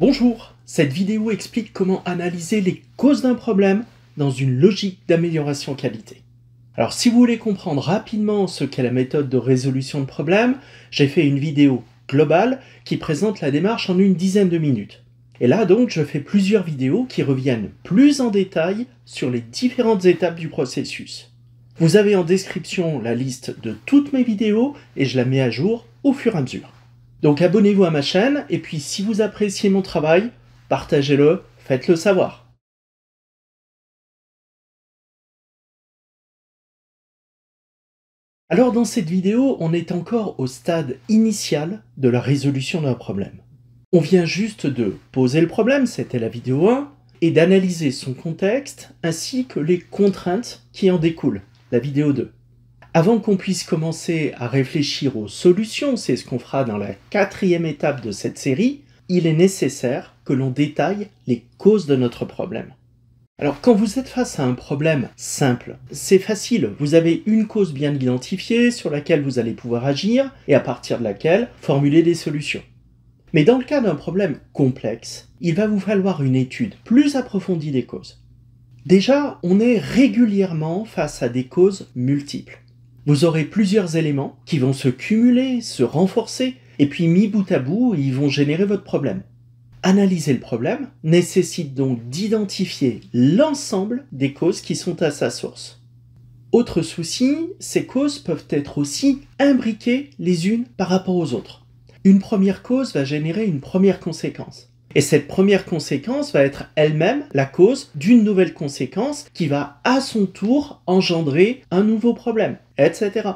Bonjour, cette vidéo explique comment analyser les causes d'un problème dans une logique d'amélioration qualité. Alors si vous voulez comprendre rapidement ce qu'est la méthode de résolution de problème, j'ai fait une vidéo globale qui présente la démarche en une dizaine de minutes. Et là donc je fais plusieurs vidéos qui reviennent plus en détail sur les différentes étapes du processus. Vous avez en description la liste de toutes mes vidéos et je la mets à jour au fur et à mesure. Donc abonnez-vous à ma chaîne, et puis si vous appréciez mon travail, partagez-le, faites-le savoir. Alors dans cette vidéo, on est encore au stade initial de la résolution d'un problème. On vient juste de poser le problème, c'était la vidéo 1, et d'analyser son contexte ainsi que les contraintes qui en découlent, la vidéo 2. Avant qu'on puisse commencer à réfléchir aux solutions, c'est ce qu'on fera dans la 4e étape de cette série, il est nécessaire que l'on détaille les causes de notre problème. Alors quand vous êtes face à un problème simple, c'est facile, vous avez une cause bien identifiée sur laquelle vous allez pouvoir agir et à partir de laquelle formuler des solutions. Mais dans le cas d'un problème complexe, il va vous falloir une étude plus approfondie des causes. Déjà, on est régulièrement face à des causes multiples. Vous aurez plusieurs éléments qui vont se cumuler, se renforcer, et puis mis bout à bout, ils vont générer votre problème. Analyser le problème nécessite donc d'identifier l'ensemble des causes qui sont à sa source. Autre souci, ces causes peuvent être aussi imbriquées les unes par rapport aux autres. Une première cause va générer une première conséquence. Et cette première conséquence va être elle-même la cause d'une nouvelle conséquence qui va à son tour engendrer un nouveau problème, etc.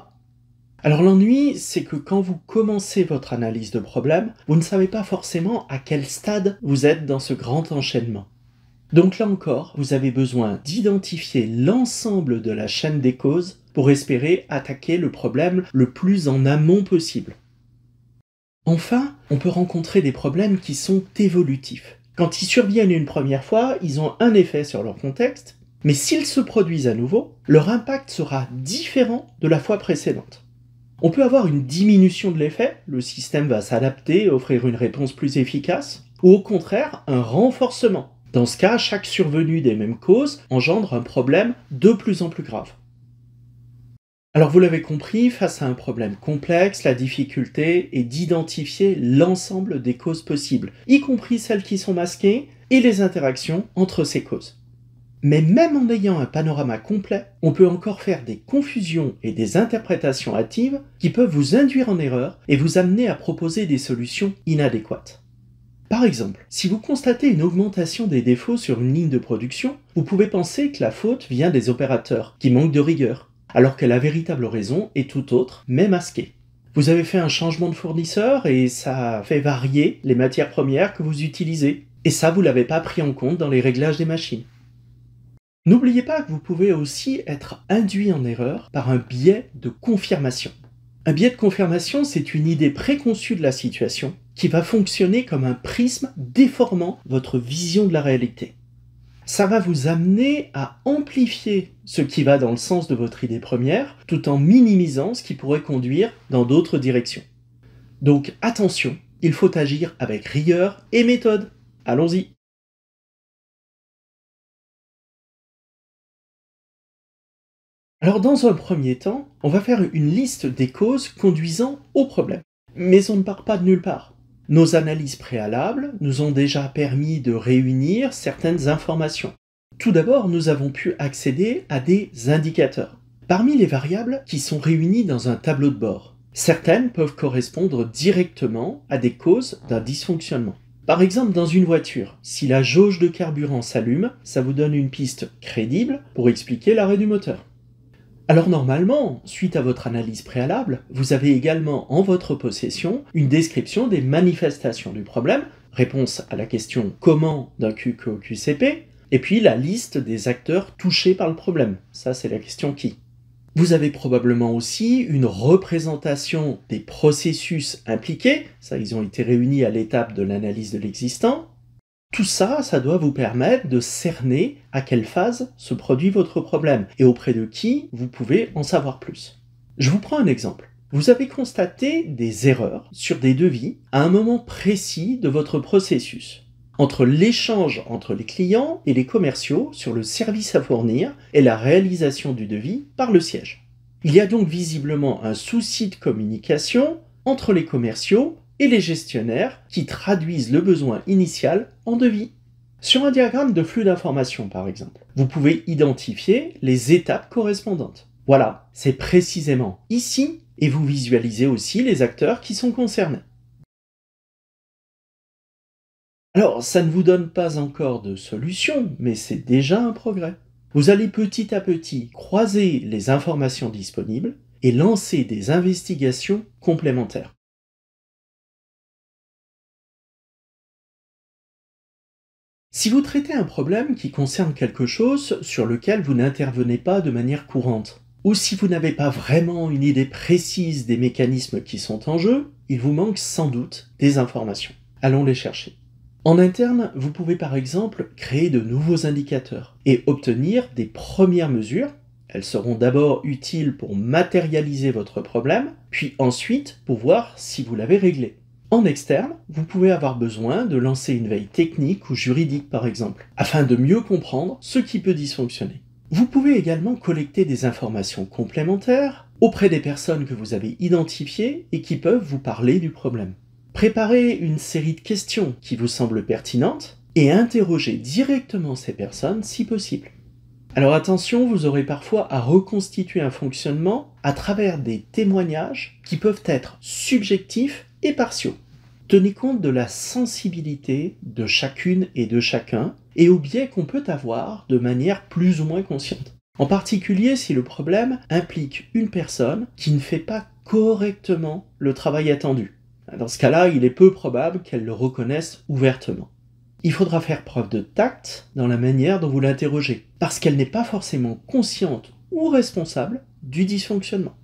Alors l'ennui, c'est que quand vous commencez votre analyse de problème, vous ne savez pas forcément à quel stade vous êtes dans ce grand enchaînement. Donc là encore, vous avez besoin d'identifier l'ensemble de la chaîne des causes pour espérer attaquer le problème le plus en amont possible. Enfin, on peut rencontrer des problèmes qui sont évolutifs. Quand ils surviennent une première fois, ils ont un effet sur leur contexte, mais s'ils se produisent à nouveau, leur impact sera différent de la fois précédente. On peut avoir une diminution de l'effet, le système va s'adapter et offrir une réponse plus efficace, ou au contraire, un renforcement. Dans ce cas, chaque survenue des mêmes causes engendre un problème de plus en plus grave. Alors vous l'avez compris, face à un problème complexe, la difficulté est d'identifier l'ensemble des causes possibles, y compris celles qui sont masquées, et les interactions entre ces causes. Mais même en ayant un panorama complet, on peut encore faire des confusions et des interprétations hâtives qui peuvent vous induire en erreur et vous amener à proposer des solutions inadéquates. Par exemple, si vous constatez une augmentation des défauts sur une ligne de production, vous pouvez penser que la faute vient des opérateurs, qui manquent de rigueur, alors que la véritable raison est tout autre, mais masquée. Vous avez fait un changement de fournisseur et ça fait varier les matières premières que vous utilisez. Et ça, vous ne l'avez pas pris en compte dans les réglages des machines. N'oubliez pas que vous pouvez aussi être induit en erreur par un biais de confirmation. Un biais de confirmation, c'est une idée préconçue de la situation qui va fonctionner comme un prisme déformant votre vision de la réalité. Ça va vous amener à amplifier ce qui va dans le sens de votre idée première, tout en minimisant ce qui pourrait conduire dans d'autres directions. Donc attention, il faut agir avec rigueur et méthode. Allons-y. Alors dans un premier temps, on va faire une liste des causes conduisant au problème. Mais on ne part pas de nulle part. Nos analyses préalables nous ont déjà permis de réunir certaines informations. Tout d'abord, nous avons pu accéder à des indicateurs. Parmi les variables qui sont réunies dans un tableau de bord, certaines peuvent correspondre directement à des causes d'un dysfonctionnement. Par exemple, dans une voiture, si la jauge de carburant s'allume, ça vous donne une piste crédible pour expliquer l'arrêt du moteur. Alors normalement, suite à votre analyse préalable, vous avez également en votre possession une description des manifestations du problème, réponse à la question « Comment » d'un QCP, et puis la liste des acteurs touchés par le problème. Ça, c'est la question « Qui ». Vous avez probablement aussi une représentation des processus impliqués, ça ils ont été réunis à l'étape de l'analyse de l'existant. Tout ça, ça doit vous permettre de cerner à quelle phase se produit votre problème et auprès de qui vous pouvez en savoir plus. Je vous prends un exemple. Vous avez constaté des erreurs sur des devis à un moment précis de votre processus. entre l'échange entre les clients et les commerciaux sur le service à fournir et la réalisation du devis par le siège. Il y a donc visiblement un souci de communication entre les commerciaux et les gestionnaires qui traduisent le besoin initial en devis. Sur un diagramme de flux d'informations, par exemple, vous pouvez identifier les étapes correspondantes. Voilà, c'est précisément ici, et vous visualisez aussi les acteurs qui sont concernés. Alors, ça ne vous donne pas encore de solution, mais c'est déjà un progrès. Vous allez petit à petit croiser les informations disponibles et lancer des investigations complémentaires. Si vous traitez un problème qui concerne quelque chose sur lequel vous n'intervenez pas de manière courante, ou si vous n'avez pas vraiment une idée précise des mécanismes qui sont en jeu, il vous manque sans doute des informations. Allons les chercher. En interne, vous pouvez par exemple créer de nouveaux indicateurs et obtenir des premières mesures. Elles seront d'abord utiles pour matérialiser votre problème, puis ensuite pour voir si vous l'avez réglé. En externe, vous pouvez avoir besoin de lancer une veille technique ou juridique par exemple, afin de mieux comprendre ce qui peut dysfonctionner. Vous pouvez également collecter des informations complémentaires auprès des personnes que vous avez identifiées et qui peuvent vous parler du problème. Préparez une série de questions qui vous semblent pertinentes et interrogez directement ces personnes si possible. Alors attention, vous aurez parfois à reconstituer un fonctionnement à travers des témoignages qui peuvent être subjectifs et partiaux. Tenez compte de la sensibilité de chacune et de chacun et aux biais qu'on peut avoir de manière plus ou moins consciente. En particulier si le problème implique une personne qui ne fait pas correctement le travail attendu. Dans ce cas-là, il est peu probable qu'elle le reconnaisse ouvertement. Il faudra faire preuve de tact dans la manière dont vous l'interrogez, parce qu'elle n'est pas forcément consciente ou responsable du dysfonctionnement.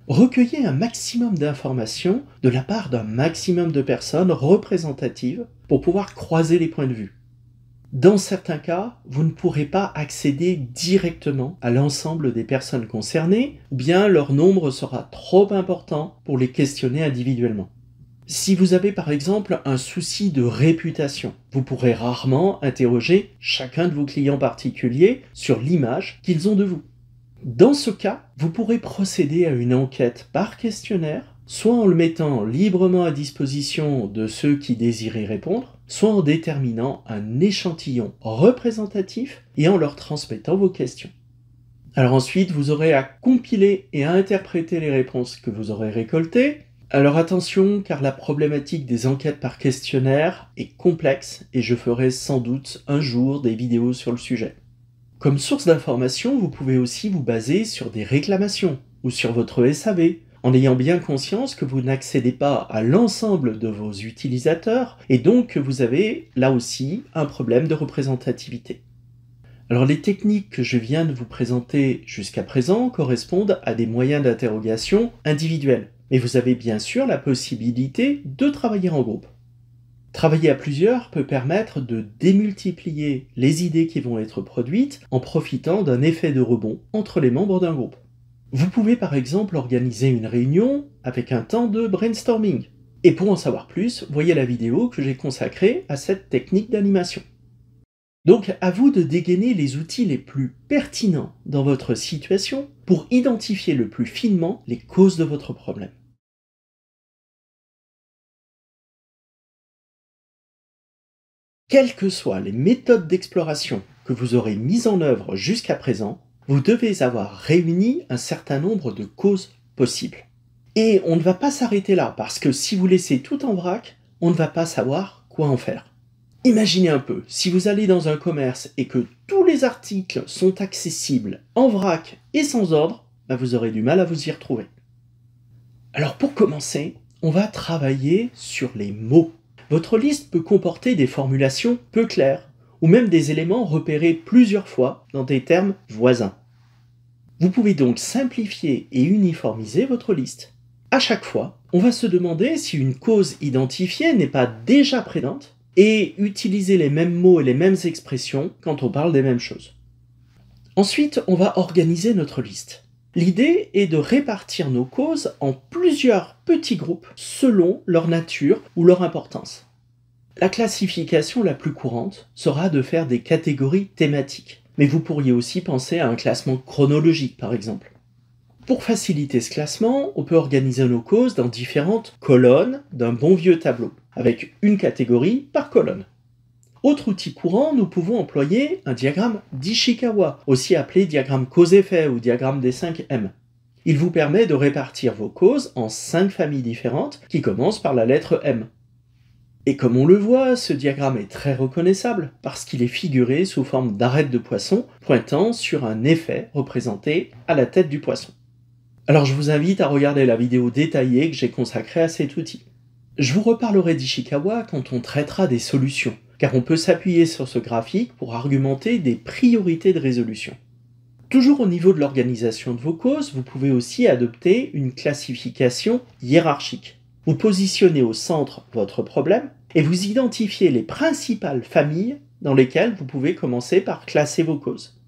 Recueillez un maximum d'informations de la part d'un maximum de personnes représentatives pour pouvoir croiser les points de vue. Dans certains cas, vous ne pourrez pas accéder directement à l'ensemble des personnes concernées, ou bien leur nombre sera trop important pour les questionner individuellement. Si vous avez par exemple un souci de réputation, vous pourrez rarement interroger chacun de vos clients particuliers sur l'image qu'ils ont de vous. Dans ce cas, vous pourrez procéder à une enquête par questionnaire, soit en le mettant librement à disposition de ceux qui désirent y répondre, soit en déterminant un échantillon représentatif et en leur transmettant vos questions. Alors ensuite, vous aurez à compiler et à interpréter les réponses que vous aurez récoltées. Alors attention, car la problématique des enquêtes par questionnaire est complexe et je ferai sans doute un jour des vidéos sur le sujet. Comme source d'information, vous pouvez aussi vous baser sur des réclamations ou sur votre SAV, en ayant bien conscience que vous n'accédez pas à l'ensemble de vos utilisateurs et donc que vous avez là aussi un problème de représentativité. Alors les techniques que je viens de vous présenter jusqu'à présent correspondent à des moyens d'interrogation individuels. Mais vous avez bien sûr la possibilité de travailler en groupe. Travailler à plusieurs peut permettre de démultiplier les idées qui vont être produites en profitant d'un effet de rebond entre les membres d'un groupe. Vous pouvez par exemple organiser une réunion avec un temps de brainstorming. Et pour en savoir plus, voyez la vidéo que j'ai consacrée à cette technique d'animation. Donc à vous de dégainer les outils les plus pertinents dans votre situation pour identifier le plus finement les causes de votre problème. Quelles que soient les méthodes d'exploration que vous aurez mises en œuvre jusqu'à présent, vous devez avoir réuni un certain nombre de causes possibles. Et on ne va pas s'arrêter là, parce que si vous laissez tout en vrac, on ne va pas savoir quoi en faire. Imaginez un peu, si vous allez dans un commerce et que tous les articles sont accessibles en vrac et sans ordre, vous aurez du mal à vous y retrouver. Alors pour commencer, on va travailler sur les mots. Votre liste peut comporter des formulations peu claires, ou même des éléments repérés plusieurs fois dans des termes voisins. Vous pouvez donc simplifier et uniformiser votre liste. À chaque fois, on va se demander si une cause identifiée n'est pas déjà présente et utiliser les mêmes mots et les mêmes expressions quand on parle des mêmes choses. Ensuite, on va organiser notre liste. L'idée est de répartir nos causes en plusieurs petits groupes selon leur nature ou leur importance. La classification la plus courante sera de faire des catégories thématiques, mais vous pourriez aussi penser à un classement chronologique par exemple. Pour faciliter ce classement, on peut organiser nos causes dans différentes colonnes d'un bon vieux tableau, avec une catégorie par colonne. Autre outil courant, nous pouvons employer un diagramme d'Ishikawa, aussi appelé diagramme cause-effet ou diagramme des 5 M. Il vous permet de répartir vos causes en 5 familles différentes qui commencent par la lettre M. Et comme on le voit, ce diagramme est très reconnaissable parce qu'il est figuré sous forme d'arête de poisson pointant sur un effet représenté à la tête du poisson. Alors je vous invite à regarder la vidéo détaillée que j'ai consacrée à cet outil. Je vous reparlerai d'Ishikawa quand on traitera des solutions, car on peut s'appuyer sur ce graphique pour argumenter des priorités de résolution. Toujours au niveau de l'organisation de vos causes, vous pouvez aussi adopter une classification hiérarchique. Vous positionnez au centre votre problème et vous identifiez les principales familles dans lesquelles vous pouvez commencer par classer vos causes.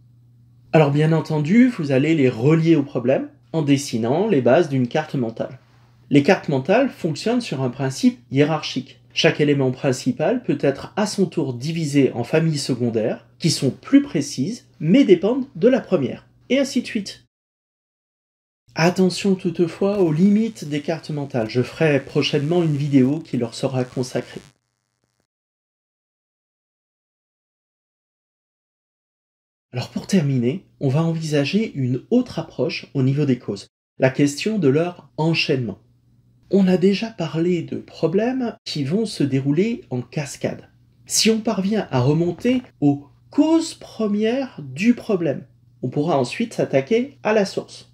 Alors bien entendu, vous allez les relier au problème en dessinant les bases d'une carte mentale. Les cartes mentales fonctionnent sur un principe hiérarchique. Chaque élément principal peut être à son tour divisé en familles secondaires qui sont plus précises mais dépendent de la première, et ainsi de suite. Attention toutefois aux limites des cartes mentales, je ferai prochainement une vidéo qui leur sera consacrée. Alors pour terminer, on va envisager une autre approche au niveau des causes, la question de leur enchaînement. On a déjà parlé de problèmes qui vont se dérouler en cascade. Si on parvient à remonter aux causes premières du problème, on pourra ensuite s'attaquer à la source.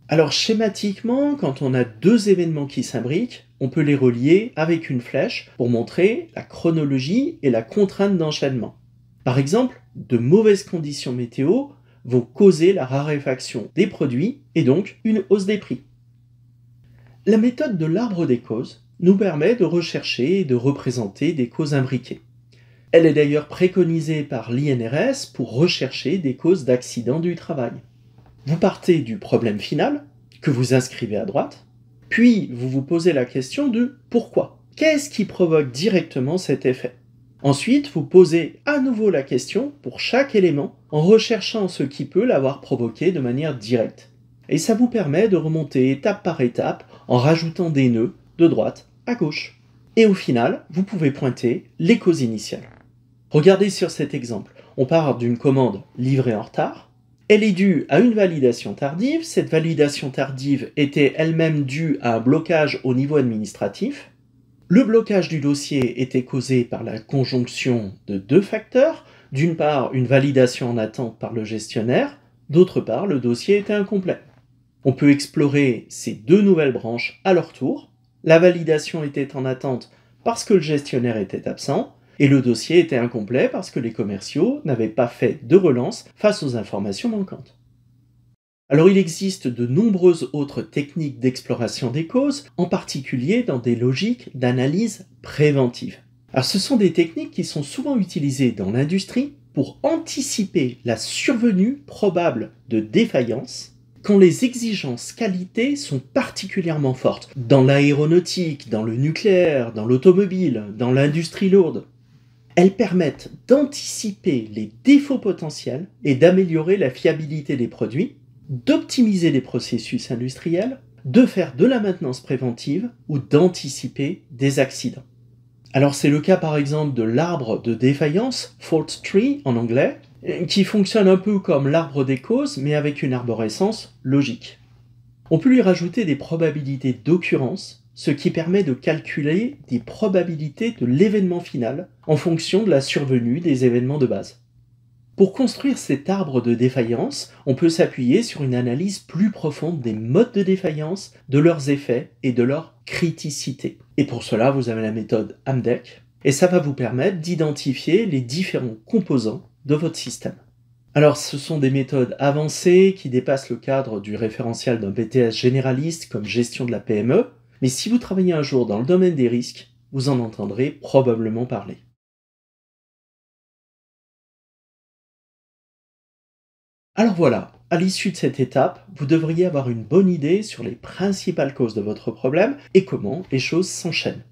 Alors schématiquement, quand on a deux événements qui s'imbriquent, on peut les relier avec une flèche pour montrer la chronologie et la contrainte d'enchaînement. Par exemple, de mauvaises conditions météo vont causer la raréfaction des produits et donc une hausse des prix. La méthode de l'arbre des causes nous permet de rechercher et de représenter des causes imbriquées. Elle est d'ailleurs préconisée par l'INRS pour rechercher des causes d'accidents du travail. Vous partez du problème final, que vous inscrivez à droite, puis vous vous posez la question de pourquoi. Qu'est-ce qui provoque directement cet effet? Ensuite, vous posez à nouveau la question pour chaque élément en recherchant ce qui peut l'avoir provoqué de manière directe. Et ça vous permet de remonter étape par étape en rajoutant des nœuds de droite à gauche. Et au final, vous pouvez pointer les causes initiales. Regardez sur cet exemple. On part d'une commande livrée en retard. Elle est due à une validation tardive. Cette validation tardive était elle-même due à un blocage au niveau administratif. Le blocage du dossier était causé par la conjonction de deux facteurs. D'une part, une validation en attente par le gestionnaire. D'autre part, le dossier était incomplet. On peut explorer ces deux nouvelles branches à leur tour. La validation était en attente parce que le gestionnaire était absent et le dossier était incomplet parce que les commerciaux n'avaient pas fait de relance face aux informations manquantes. Alors il existe de nombreuses autres techniques d'exploration des causes, en particulier dans des logiques d'analyse préventive. Alors ce sont des techniques qui sont souvent utilisées dans l'industrie pour anticiper la survenue probable de défaillances quand les exigences qualité sont particulièrement fortes, dans l'aéronautique, dans le nucléaire, dans l'automobile, dans l'industrie lourde. Elles permettent d'anticiper les défauts potentiels et d'améliorer la fiabilité des produits, d'optimiser les processus industriels, de faire de la maintenance préventive ou d'anticiper des accidents. Alors c'est le cas par exemple de l'arbre de défaillance, fault tree en anglais, qui fonctionne un peu comme l'arbre des causes, mais avec une arborescence logique. On peut lui rajouter des probabilités d'occurrence, ce qui permet de calculer des probabilités de l'événement final en fonction de la survenue des événements de base. Pour construire cet arbre de défaillance, on peut s'appuyer sur une analyse plus profonde des modes de défaillance, de leurs effets et de leur criticité. Et pour cela, vous avez la méthode AMDEC, et ça va vous permettre d'identifier les différents composants de votre système. Alors ce sont des méthodes avancées qui dépassent le cadre du référentiel d'un BTS généraliste comme gestion de la PME, mais si vous travaillez un jour dans le domaine des risques, vous en entendrez probablement parler. Alors voilà, à l'issue de cette étape, vous devriez avoir une bonne idée sur les principales causes de votre problème et comment les choses s'enchaînent.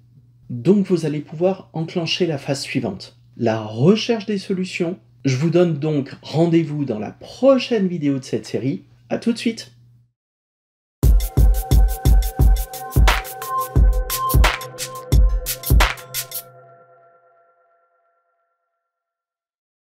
Donc vous allez pouvoir enclencher la phase suivante, la recherche des solutions. Je vous donne donc rendez-vous dans la prochaine vidéo de cette série. À tout de suite!